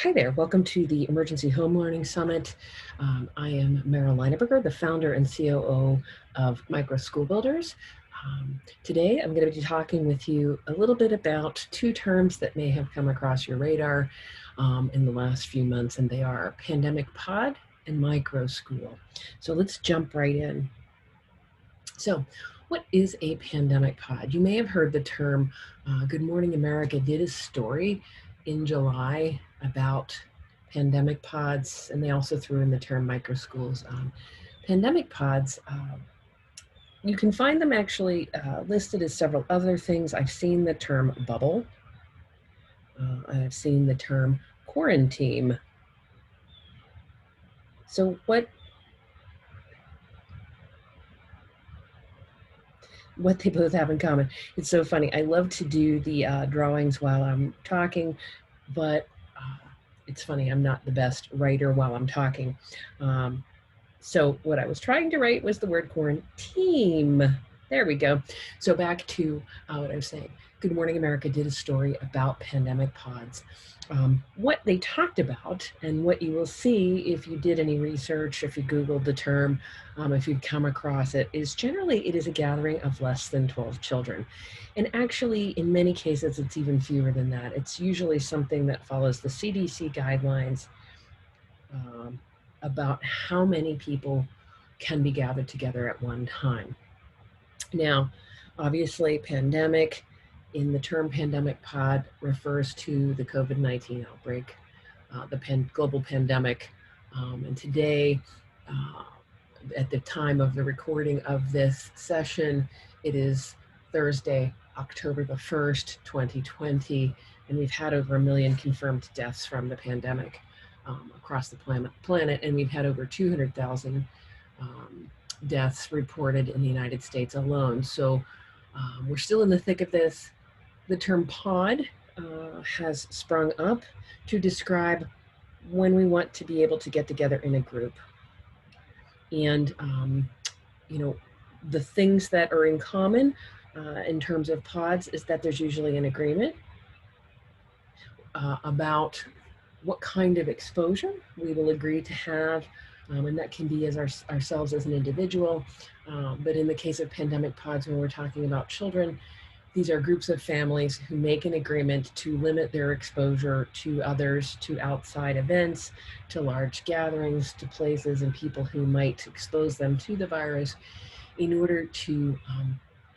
Hi there, welcome to the Emergency Home Learning Summit. I am Meryl Leineberger, the founder and COO of Microschool Builders. Today I'm going to be talking with you a little bit about two terms that may have come across your radar in the last few months, and they are pandemic pod and microschool. So let's jump right in. So what is a pandemic pod? You may have heard the term. Good Morning America did a story in July about pandemic pods, and they also threw in the term microschools. Pandemic pods, you can find them actually listed as several other things. I've seen the term bubble. I've seen the term quarantine. So what they both have in common. It's so funny. I love to do the drawings while I'm talking, but it's funny, I'm not the best writer while I'm talking. So what I was trying to write was the word quarantine. There we go. So back to what I was saying. Good Morning America did a story about pandemic pods. What they talked about, and what you will see if you did any research, if you Googled the term, if you've come across it, is generally it is a gathering of less than 12 children. And actually, in many cases, it's even fewer than that. It's usually something that follows the CDC guidelines about how many people can be gathered together at one time. Now, obviously, pandemic, in the term pandemic pod, refers to the COVID-19 outbreak, the global pandemic. And today, at the time of the recording of this session, it is Thursday, October the 1st, 2020, and we've had over 1 million confirmed deaths from the pandemic across the planet, and we've had over 200,000 deaths reported in the United States alone. So we're still in the thick of this. The term pod has sprung up to describe when we want to be able to get together in a group. And, the things that are in common in terms of pods is that there's usually an agreement about what kind of exposure we will agree to have, and that can be as ourselves as an individual. But in the case of pandemic pods, when we're talking about children, these are groups of families who make an agreement to limit their exposure to others, to outside events, to large gatherings, to places and people who might expose them to the virus in order to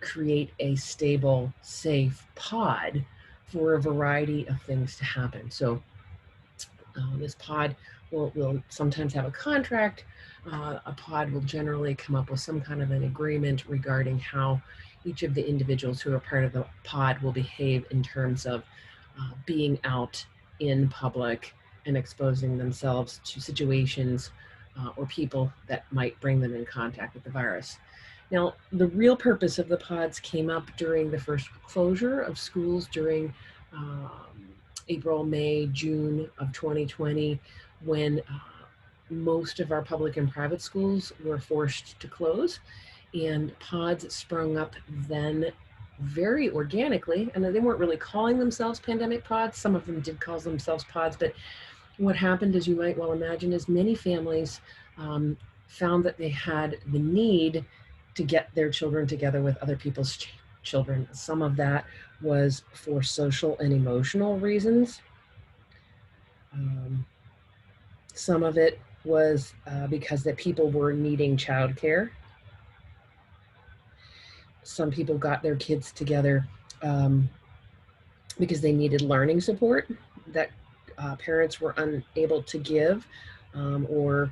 create a stable, safe pod for a variety of things to happen. So this pod will sometimes have a contract. A pod will generally come up with some kind of an agreement regarding how each of the individuals who are part of the pod will behave in terms of being out in public and exposing themselves to situations or people that might bring them in contact with the virus. Now, the real purpose of the pods came up during the first closure of schools during April, May, June of 2020, when most of our public and private schools were forced to close. And pods sprung up then very organically, and they weren't really calling themselves pandemic pods. Some of them did call themselves pods, but what happened, as you might well imagine, is many families found that they had the need to get their children together with other people's children. Some of that was for social and emotional reasons. Some of it was because that people were needing childcare. Some people got their kids together because they needed learning support that parents were unable to give or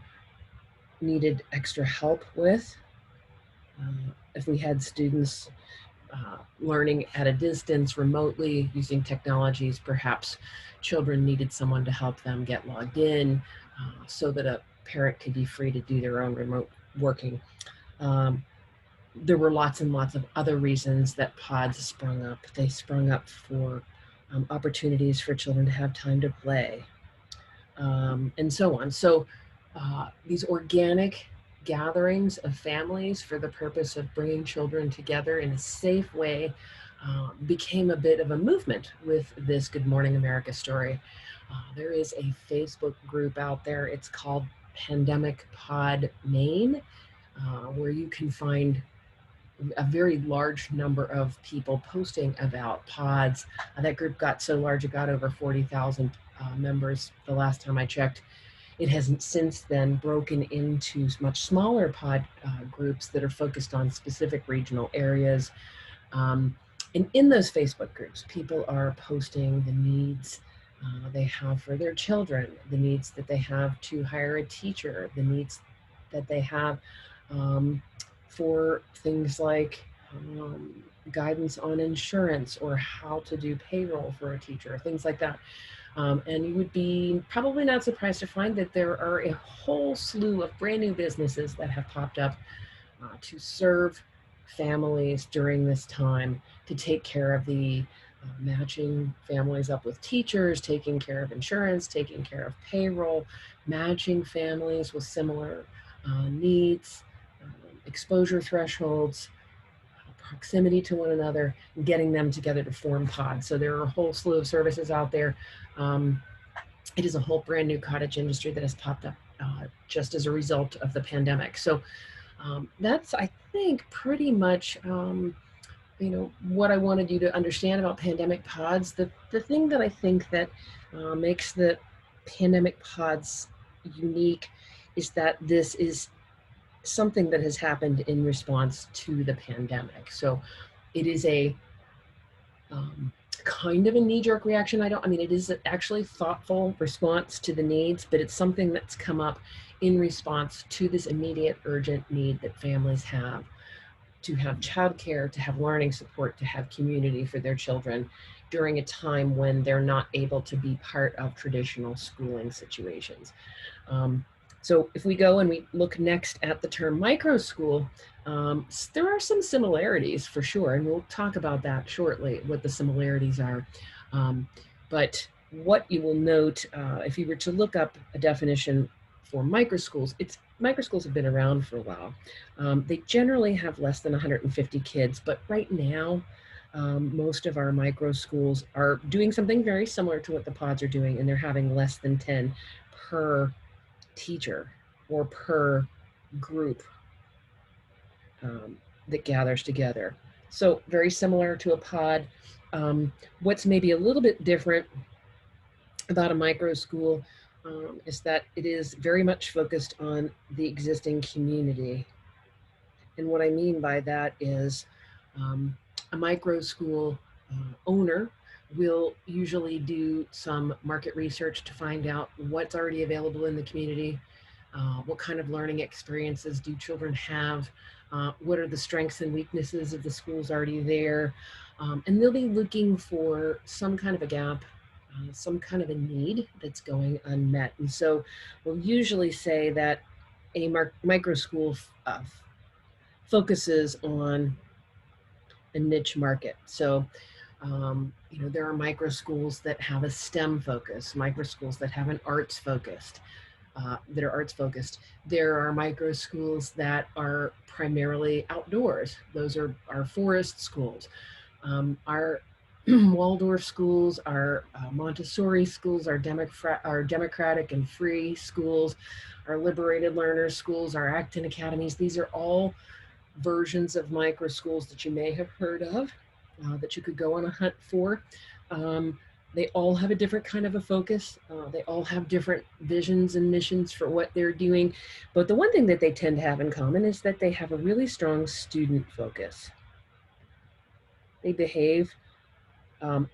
needed extra help with. If we had students learning at a distance remotely using technologies, perhaps children needed someone to help them get logged in so that a parent could be free to do their own remote working. There were lots and lots of other reasons that pods sprung up. They sprung up for opportunities for children to have time to play, and so on. So these organic gatherings of families for the purpose of bringing children together in a safe way became a bit of a movement with this Good Morning America story. There is a Facebook group out there. It's called Pandemic Pod Maine, where you can find a very large number of people posting about pods. That group got so large, it got over 40,000 members the last time I checked. It hasn't since then broken into much smaller pod groups that are focused on specific regional areas. And in those Facebook groups, people are posting the needs they have for their children, the needs that they have to hire a teacher, the needs that they have for things like guidance on insurance or how to do payroll for a teacher, things like that. And you would be probably not surprised to find that there are a whole slew of brand new businesses that have popped up to serve families during this time, to take care of the matching families up with teachers, taking care of insurance, taking care of payroll, matching families with similar needs, exposure thresholds, proximity to one another, and getting them together to form pods. So there are a whole slew of services out there. It is a whole brand new cottage industry that has popped up just as a result of the pandemic. So that's, I think, pretty much what I wanted you to understand about pandemic pods. The thing that I think that makes the pandemic pods unique is that this is something that has happened in response to the pandemic. So it is a kind of a knee-jerk reaction. It is actually thoughtful response to the needs, but it's something that's come up in response to this immediate urgent need that families have to have childcare, to have learning support, to have community for their children during a time when they're not able to be part of traditional schooling situations. So if we go and we look next at the term microschool, there are some similarities for sure, and we'll talk about that shortly, what the similarities are. But what you will note, if you were to look up a definition for microschools, microschools have been around for a while. They generally have less than 150 kids, but right now, most of our microschools are doing something very similar to what the pods are doing, and they're having less than 10 per teacher or per group that gathers together. So very similar to a pod. What's maybe a little bit different about a microschool is that it is very much focused on the existing community. And what I mean by that is a microschool owner will usually do some market research to find out what's already available in the community, what kind of learning experiences do children have, what are the strengths and weaknesses of the schools already there, and they'll be looking for some kind of a gap, some kind of a need that's going unmet. And so we'll usually say that a microschool focuses on a niche market. So there are microschools that have a STEM focus, microschools that have an arts focused, that are arts focused. There are microschools that are primarily outdoors. Those are our forest schools. Our Waldorf schools, our Montessori schools, our democratic and free schools, our liberated learners schools, our Acton academies. These are all versions of microschools that you may have heard of, that you could go on a hunt for. They all have a different kind of a focus. They all have different visions and missions for what they're doing. But the one thing that they tend to have in common is that they have a really strong student focus. They behave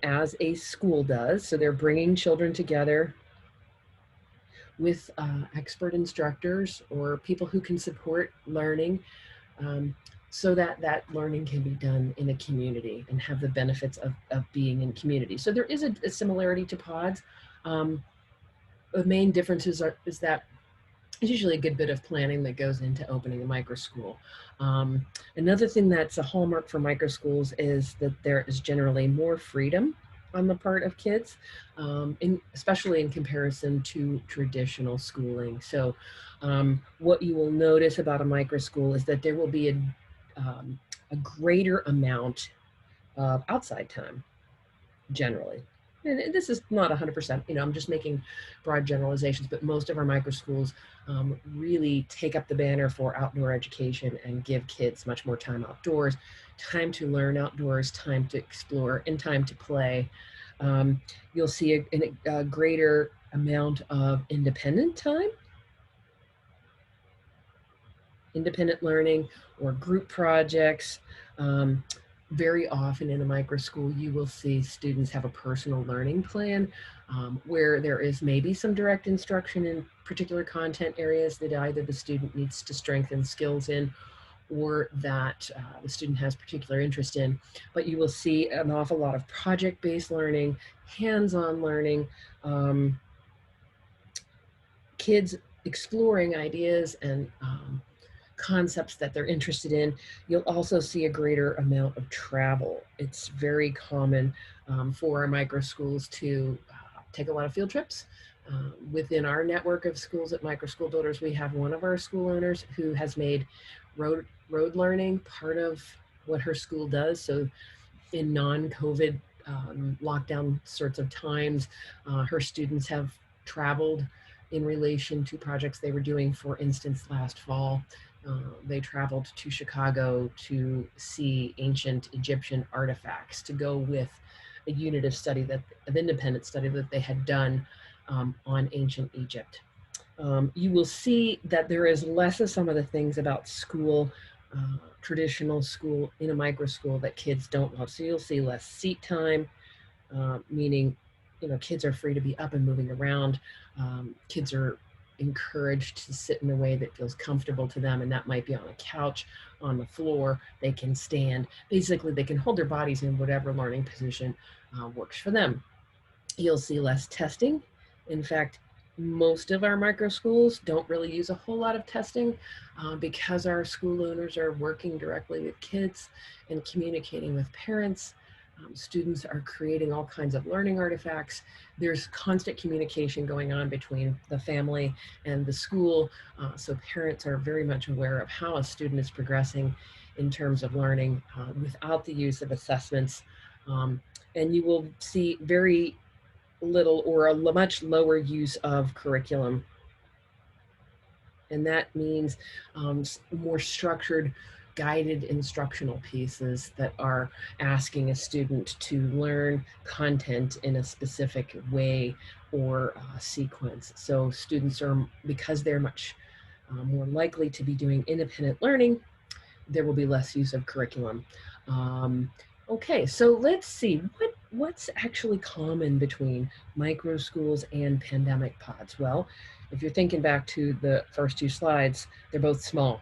as a school does. So they're bringing children together with expert instructors or people who can support learning, so that that learning can be done in a community and have the benefits of being in community. So there is a similarity to pods. The main differences is that there's usually a good bit of planning that goes into opening a microschool. Another thing that's a hallmark for microschools is that there is generally more freedom on the part of kids, especially in comparison to traditional schooling. So what you will notice about a microschool is that there will be a greater amount of outside time generally. And this is not 100%, I'm just making broad generalizations, but most of our micro schools really take up the banner for outdoor education and give kids much more time outdoors, time to learn outdoors, time to explore, and time to play. You'll see a greater amount of independent learning or group projects. Very often in a micro school, you will see students have a personal learning plan where there is maybe some direct instruction in particular content areas that either the student needs to strengthen skills in or that the student has particular interest in. But you will see an awful lot of project-based learning, hands-on learning, kids exploring ideas and concepts that they're interested in. You'll also see a greater amount of travel. It's very common for our micro schools to take a lot of field trips. Within our network of schools at Micro School Builders, we have one of our school owners who has made road learning part of what her school does. So in non-COVID lockdown sorts of times, her students have traveled in relation to projects they were doing. For instance, last fall, they traveled to Chicago to see ancient Egyptian artifacts to go with a unit of study of independent study that they had done on ancient Egypt. You will see that there is less of some of the things about school, traditional school in a micro school that kids don't love. So you'll see less seat time, meaning, kids are free to be up and moving around. Kids are encouraged to sit in a way that feels comfortable to them, and that might be on a couch, on the floor. They can stand. Basically, they can hold their bodies in whatever learning position works for them. You'll see less testing. In fact, most of our micro schools don't really use a whole lot of testing because our school owners are working directly with kids and communicating with parents. Students are creating all kinds of learning artifacts. There's constant communication going on between the family and the school. So parents are very much aware of how a student is progressing in terms of learning without the use of assessments. And you will see very little or a much lower use of curriculum. And that means more structured, guided instructional pieces that are asking a student to learn content in a specific way or sequence. So students are, because they're much more likely to be doing independent learning, there will be less use of curriculum. Okay, so let's see, what's actually common between micro schools and pandemic pods? Well, if you're thinking back to the first two slides, they're both small.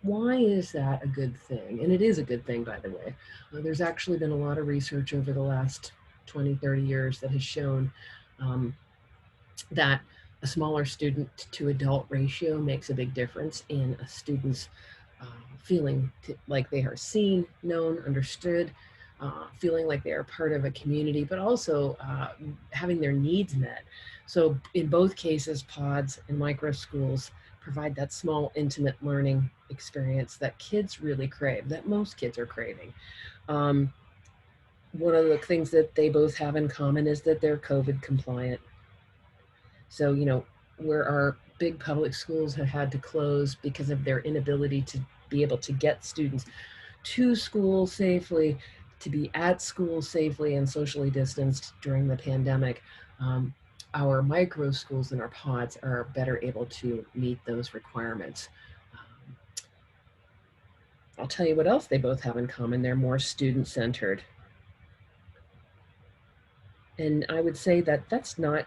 Why is that a good thing? And it is a good thing, by the way. There's actually been a lot of research over the last 20, 30 years that has shown that a smaller student to adult ratio makes a big difference in a student's feeling like they are seen, known, understood, feeling like they are part of a community, but also having their needs met. So in both cases, pods and micro schools provide that small, intimate learning experience that kids really crave, that most kids are craving. One of the things that they both have in common is that they're COVID compliant. So, where our big public schools have had to close because of their inability to be able to get students to school safely, to be at school safely and socially distanced during the pandemic, our micro schools and our pods are better able to meet those requirements. I'll tell you what else they both have in common. They're more student-centered. And I would say that that's not,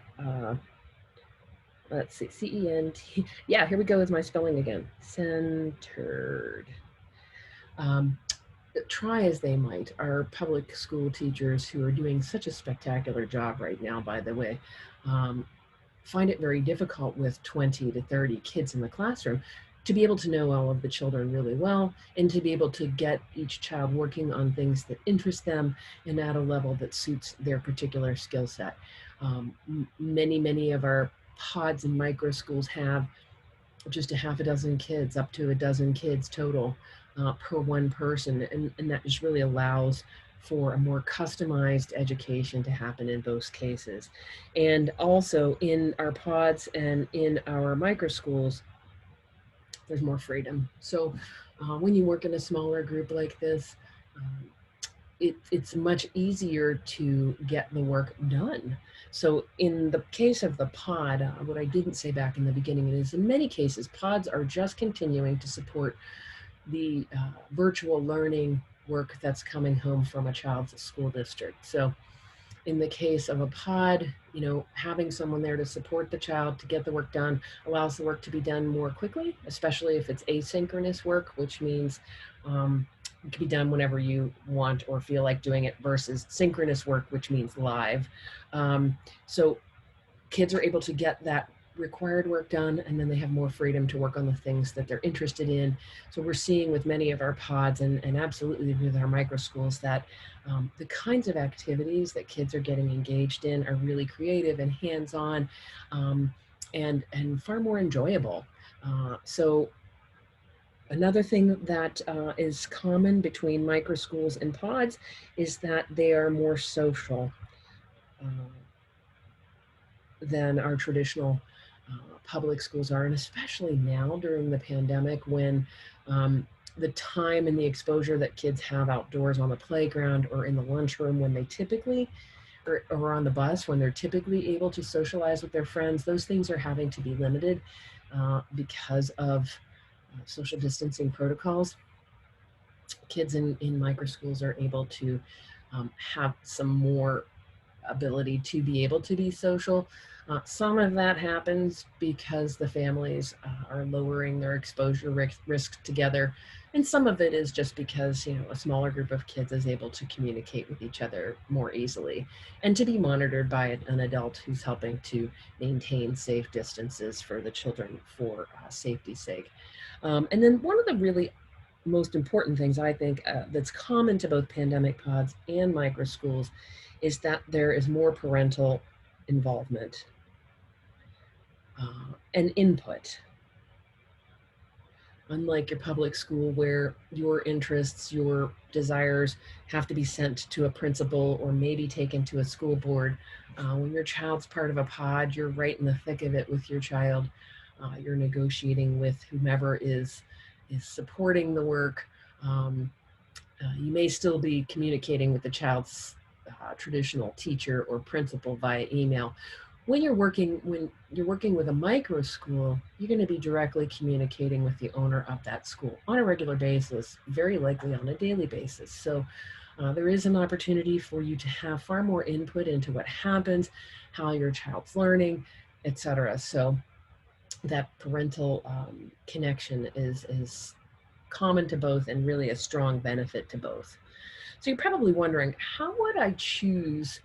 let's see, C-E-N-T, yeah, here we go with my spelling again, centered. Try as they might, our public school teachers who are doing such a spectacular job right now, by the way, find it very difficult with 20 to 30 kids in the classroom to be able to know all of the children really well and to be able to get each child working on things that interest them and at a level that suits their particular skill set. Many of our pods and micro schools have just a half a dozen kids, up to a dozen kids total. per one person, and that just really allows for a more customized education to happen in both cases. And also in our pods and in our microschools, there's more freedom. So when you work in a smaller group like this, um, it's much easier to get the work done. So in the case of the pod, what I didn't say back in the beginning is in many cases, pods are just continuing to support the virtual learning work that's coming home from a child's school district. So in the case of a pod, having someone there to support the child to get the work done allows the work to be done more quickly, especially if it's asynchronous work, which means it can be done whenever you want or feel like doing it, versus synchronous work, which means live. So kids are able to get that required work done, and then they have more freedom to work on the things that they're interested in. So we're seeing with many of our pods and absolutely with our micro schools that the kinds of activities that kids are getting engaged in are really creative and hands-on, and far more enjoyable. So another thing that is common between micro schools and pods is that they are more social than our traditional public schools are, and especially now during the pandemic when the time and the exposure that kids have outdoors on the playground or in the lunchroom when they typically, or on the bus when they're typically able to socialize with their friends, those things are having to be limited because of social distancing protocols. Kids in micro schools are able to have some more ability to be able to be social. Some of that happens because the families are lowering their exposure risk together. And some of it is just because, a smaller group of kids is able to communicate with each other more easily and to be monitored by an adult who's helping to maintain safe distances for the children for safety's sake. And then one of the really most important things I think that's common to both pandemic pods and micro schools is that there is more parental involvement and input. Unlike your public school where your interests, your desires have to be sent to a principal or maybe taken to a school board, when your child's part of a pod, you're right in the thick of it with your child. You're negotiating with whomever is supporting the work. You may still be communicating with the child's traditional teacher or principal via email. When you're working with a micro school, you're going to be directly communicating with the owner of that school on a regular basis, very likely on a daily basis. So there is an opportunity for you to have far more input into what happens, how your child's learning, etc. So that parental connection is common to both and really a strong benefit to both. So you're probably wondering, how would I choose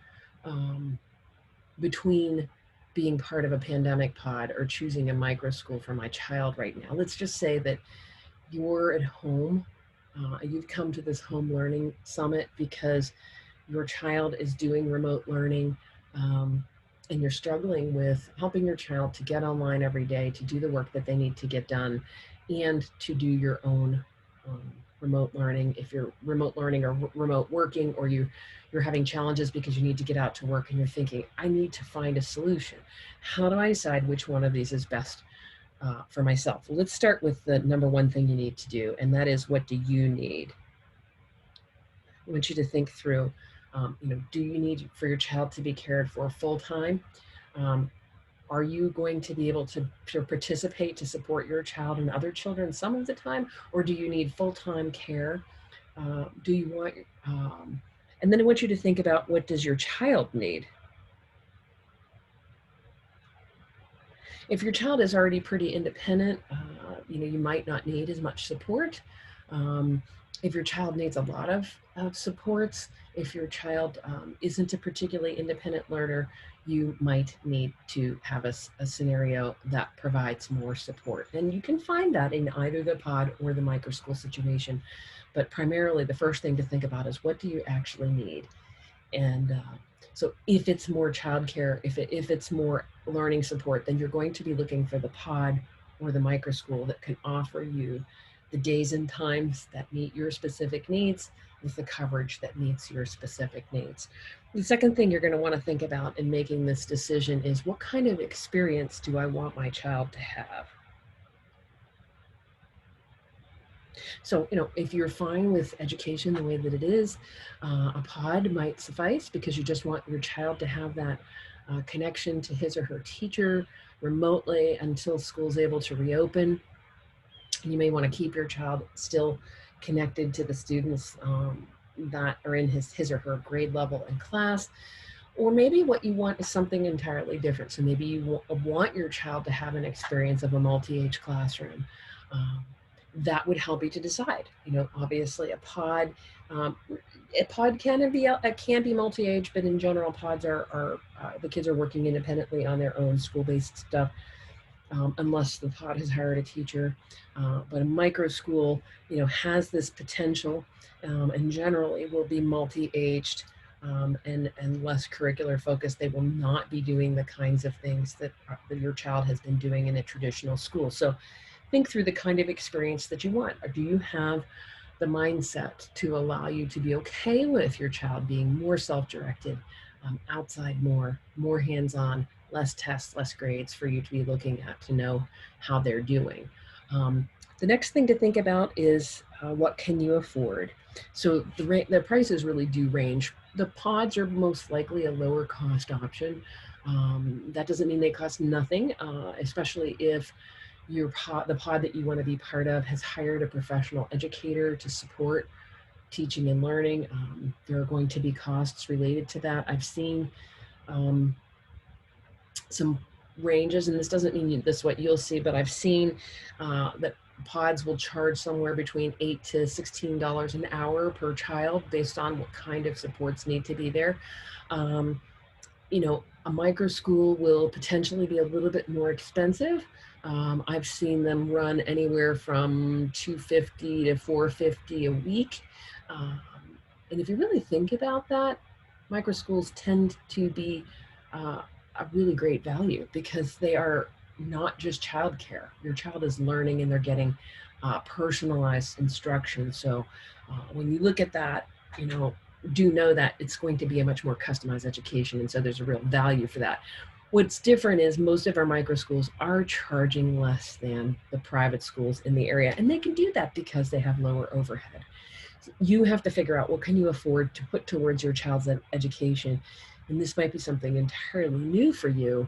between being part of a pandemic pod or choosing a micro school for my child right now? Let's just say that you're at home. You've come to this home learning summit because your child is doing remote learning, and you're struggling with helping your child to get online every day, to do the work that they need to get done, and to do your own remote learning. If you're remote learning or remote working, or you're having challenges because you need to get out to work and you're thinking, I need to find a solution. How do I decide which one of these is best for myself? Well, let's start with the number one thing you need to do, and that is, what do you need? I want you to think through, do you need for your child to be cared for full time? Are you going to be able to participate to support your child and other children some of the time, or do you need full-time care? Do you want, and then I want you to think about, what does your child need? If your child is already pretty independent, you might not need as much support. If your child needs a lot of supports, if your child isn't a particularly independent learner, you might need to have a scenario that provides more support. And you can find that in either the pod or the micro school situation. But primarily, the first thing to think about is, what do you actually need? And so if it's more childcare, if it's more learning support, then you're going to be looking for the pod or the micro school that can offer you the days and times that meet your specific needs with the coverage that meets your specific needs. The second thing you're going to want to think about in making this decision is, what kind of experience do I want my child to have? So, if you're fine with education the way that it is, a pod might suffice because you just want your child to have that connection to his or her teacher remotely until school's able to reopen. You may want to keep your child still connected to the students that are in his or her grade level and class. Or maybe what you want is something entirely different. So maybe you want your child to have an experience of a multi-age classroom. Um, that would help you to decide. Obviously um, a pod can be multi-age, but in general, pods are the kids are working independently on their own school-based stuff. Unless the pod has hired a teacher. But a micro school, has this potential, and generally will be multi-aged and less curricular focused. They will not be doing the kinds of things that your child has been doing in a traditional school. So think through the kind of experience that you want. Or do you have the mindset to allow you to be okay with your child being more self-directed, outside more hands-on, less tests, less grades for you to be looking at to know how they're doing. The next thing to think about is what can you afford? So the prices really do range. The pods are most likely a lower cost option. That doesn't mean they cost nothing, especially if the pod that you want to be part of has hired a professional educator to support teaching and learning. There are going to be costs related to that. I've seen some ranges, and this doesn't mean this is what you'll see, but I've seen that pods will charge somewhere between $8 to $16 an hour per child based on what kind of supports need to be there. A micro school will potentially be a little bit more expensive. I've seen them run anywhere from $250 to $450 a week. And if you really think about that, micro schools tend to be a really great value because they are not just childcare. Your child is learning and they're getting personalized instruction. So when you look at that, do know that it's going to be a much more customized education. And so there's a real value for that. What's different is most of our micro schools are charging less than the private schools in the area. And they can do that because they have lower overhead. You have to figure out what can you afford to put towards your child's education. And this might be something entirely new for you.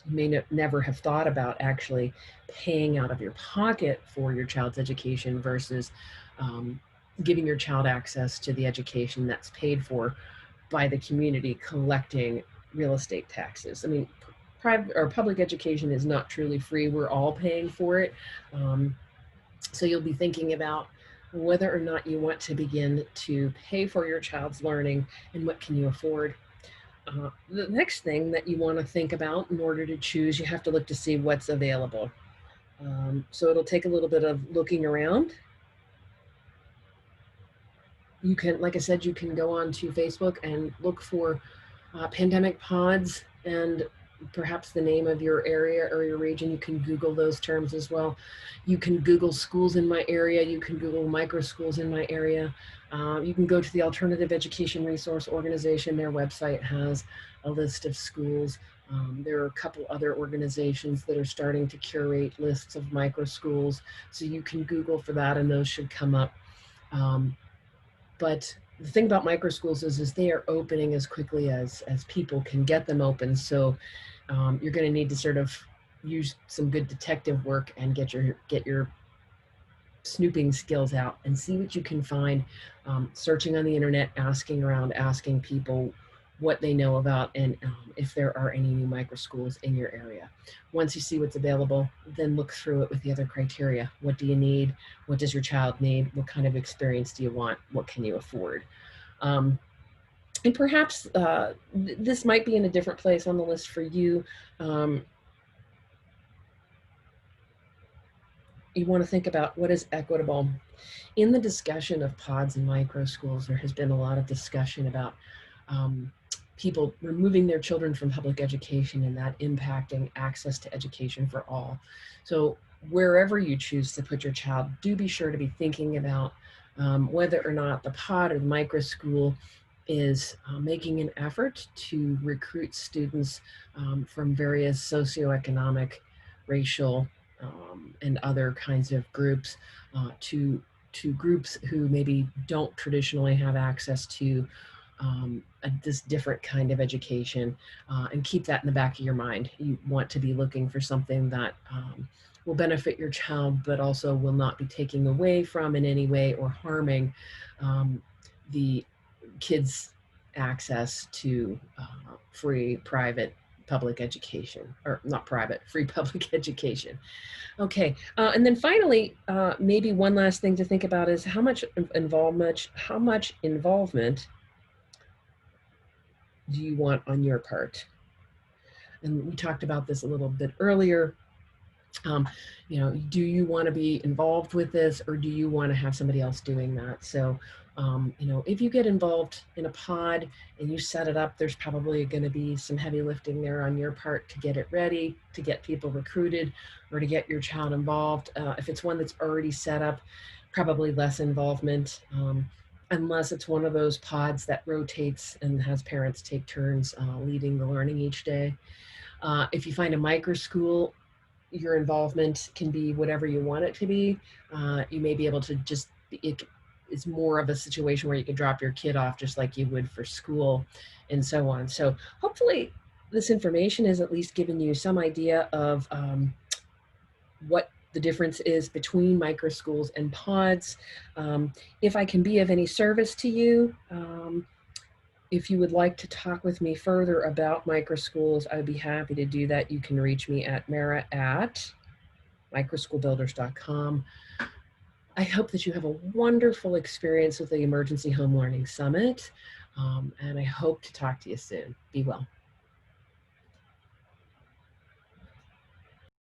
You may never have thought about actually paying out of your pocket for your child's education versus giving your child access to the education that's paid for by the community collecting real estate taxes. I mean, private or public education is not truly free. We're all paying for it. So you'll be thinking about whether or not you want to begin to pay for your child's learning and what can you afford. The next thing that you want to think about in order to choose, you have to look to see what's available. So it'll take a little bit of looking around. You can, like I said, you can go on to Facebook and look for pandemic pods and perhaps the name of your area or your region. You can Google those terms as well. You can Google schools in my area. You can Google micro schools in my area. You can go to the Alternative Education Resource Organization. Their website has a list of schools. There are a couple other organizations that are starting to curate lists of micro schools. So you can Google for that and those should come up. But the thing about micro schools is they are opening as quickly as people can get them open. So you're going to need to sort of use some good detective work and get your snooping skills out and see what you can find, searching on the internet, asking around, asking people what they know about and if there are any new micro schools in your area. Once you see what's available, then look through it with the other criteria. What do you need? What does your child need? What kind of experience do you want? What can you afford? And perhaps this might be in a different place on the list for you. You want to think about what is equitable. In the discussion of pods and micro schools, there has been a lot of discussion about people removing their children from public education and that impacting access to education for all. So wherever you choose to put your child, do be sure to be thinking about whether or not the pod or the micro school is making an effort to recruit students from various socioeconomic, racial, and other kinds of groups to groups who maybe don't traditionally have access to this different kind of education, and keep that in the back of your mind. You want to be looking for something that will benefit your child, but also will not be taking away from in any way or harming the kids' access to free private public education, or not private, free public education. Okay, and then finally, maybe one last thing to think about is how much involvement do you want on your part? And we talked about this a little bit earlier. You know, do you want to be involved with this, or do you want to have somebody else doing that? So, you know, if you get involved in a pod and you set it up, there's probably going to be some heavy lifting there on your part to get it ready, to get people recruited, or to get your child involved. If it's one that's already set up, probably less involvement, unless it's one of those pods that rotates and has parents take turns leading the learning each day. If you find a micro school, your involvement can be whatever you want it to be. You may be able to just, it's more of a situation where you can drop your kid off just like you would for school and so on. So hopefully this information has at least given you some idea of what the difference is between micro schools and pods. If I can be of any service to you, if you would like to talk with me further about micro schools, I'd be happy to do that. You can reach me at mara@microschoolbuilders.com. I hope that you have a wonderful experience with the Emergency Home Learning Summit, and I hope to talk to you soon. Be well.